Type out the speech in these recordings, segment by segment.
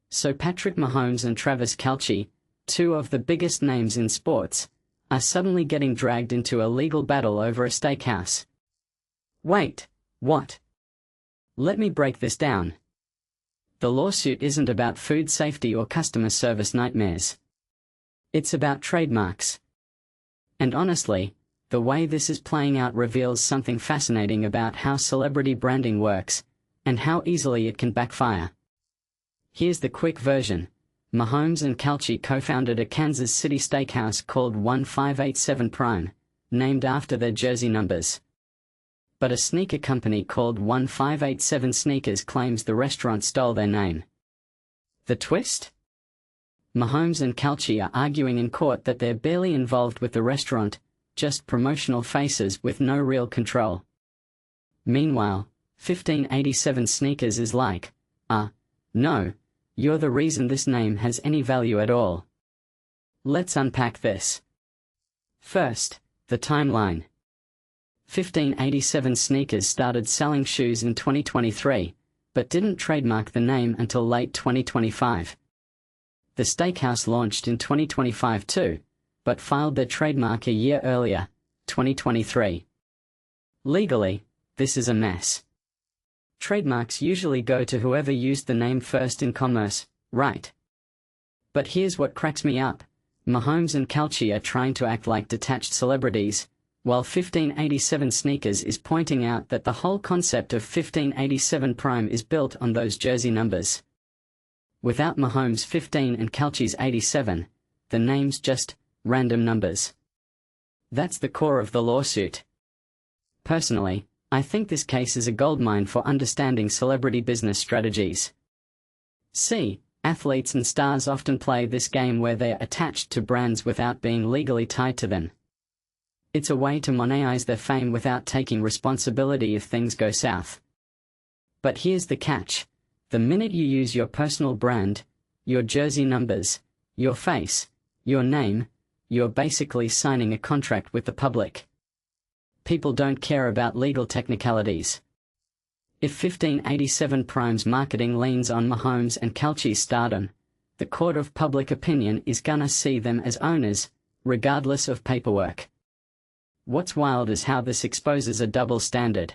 So Patrick Mahomes and Travis Kelce, two of the biggest names in sports, are suddenly getting dragged into a legal battle over a steakhouse. Wait, what? Let me break this down. The lawsuit isn't about food safety or customer service nightmares. It's about trademarks. And honestly, the way this is playing out reveals something fascinating about how celebrity branding works, and how easily it can backfire. Here's the quick version. Mahomes and Kelce co-founded a Kansas City steakhouse called 1587 Prime, named after their jersey numbers. But a sneaker company called 1587 Sneakers claims the restaurant stole their name. The twist? Mahomes and Kelce are arguing in court that they're barely involved with the restaurant, just promotional faces with no real control. Meanwhile, 1587 Sneakers is like, no, you're the reason this name has any value at all. Let's unpack this. First, the timeline. 1587 Sneakers started selling shoes in 2023, but didn't trademark the name until late 2025. The steakhouse launched in 2025 too, but filed their trademark a year earlier, 2023. Legally, this is a mess. Trademarks usually go to whoever used the name first in commerce, right? But here's what cracks me up. Mahomes and Kelce are trying to act like detached celebrities, while 1587 Sneakers is pointing out that the whole concept of 1587 Prime is built on those jersey numbers. Without Mahomes' 15 and Kelce's 87, the name's just random numbers. That's the core of the lawsuit. Personally, I think this case is a goldmine for understanding celebrity business strategies. See, athletes and stars often play this game where they're attached to brands without being legally tied to them. It's a way to monetize their fame without taking responsibility if things go south. But here's the catch. The minute you use your personal brand, your jersey numbers, your face, your name, you're basically signing a contract with the public. People don't care about legal technicalities. If 1587 Prime's marketing leans on Mahomes and Kelce's stardom, the court of public opinion is gonna see them as owners, regardless of paperwork. What's wild is how this exposes a double standard.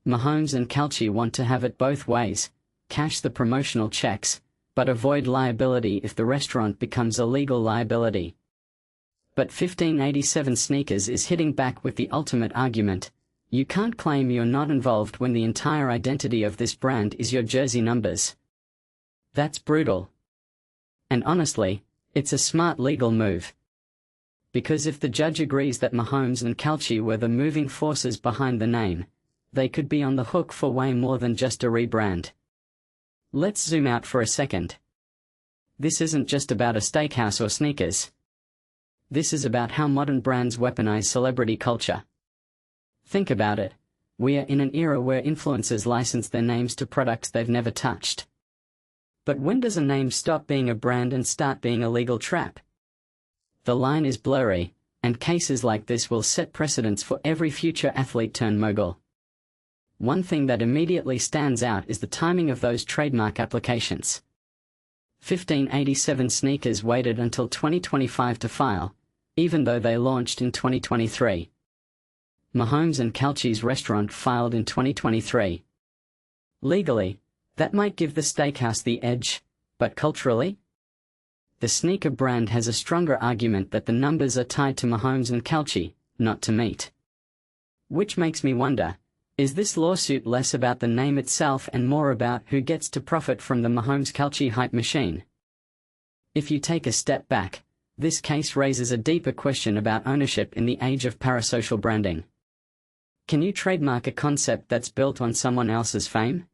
Mahomes and Kelce want to have it both ways, cash the promotional checks, but avoid liability if the restaurant becomes a legal liability. But 1587 Sneakers is hitting back with the ultimate argument. You can't claim you're not involved when the entire identity of this brand is your jersey numbers. That's brutal. And honestly, it's a smart legal move. Because if the judge agrees that Mahomes and Kelce were the moving forces behind the name, they could be on the hook for way more than just a rebrand. Let's zoom out for a second. This isn't just about a steakhouse or sneakers. This is about how modern brands weaponize celebrity culture. Think about it. We are in an era where influencers license their names to products they've never touched. But when does a name stop being a brand and start being a legal trap? The line is blurry, and cases like this will set precedents for every future athlete turned mogul. One thing that immediately stands out is the timing of those trademark applications. 1587 Sneakers waited until 2025 to file, even though they launched in 2023. Mahomes and Kelce's restaurant filed in 2023. Legally, that might give the steakhouse the edge, but culturally? The sneaker brand has a stronger argument that the numbers are tied to Mahomes and Kelce, not to meat. Which makes me wonder, is this lawsuit less about the name itself and more about who gets to profit from the Mahomes-Kelce hype machine? If you take a step back, this case raises a deeper question about ownership in the age of parasocial branding. Can you trademark a concept that's built on someone else's fame?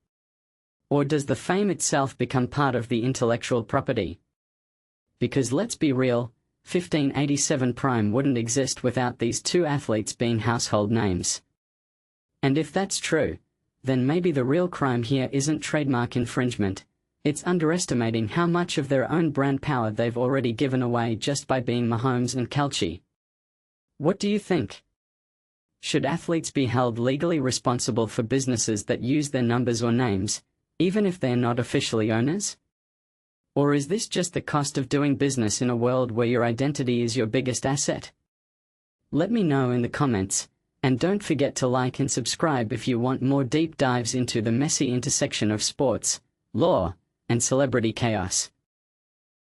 Or does the fame itself become part of the intellectual property? Because let's be real, 1587 Prime wouldn't exist without these two athletes being household names. And if that's true, then maybe the real crime here isn't trademark infringement, it's underestimating how much of their own brand power they've already given away just by being Mahomes and Kelce. What do you think? Should athletes be held legally responsible for businesses that use their numbers or names, even if they're not officially owners? Or is this just the cost of doing business in a world where your identity is your biggest asset? Let me know in the comments, and don't forget to like and subscribe if you want more deep dives into the messy intersection of sports, law, and celebrity chaos.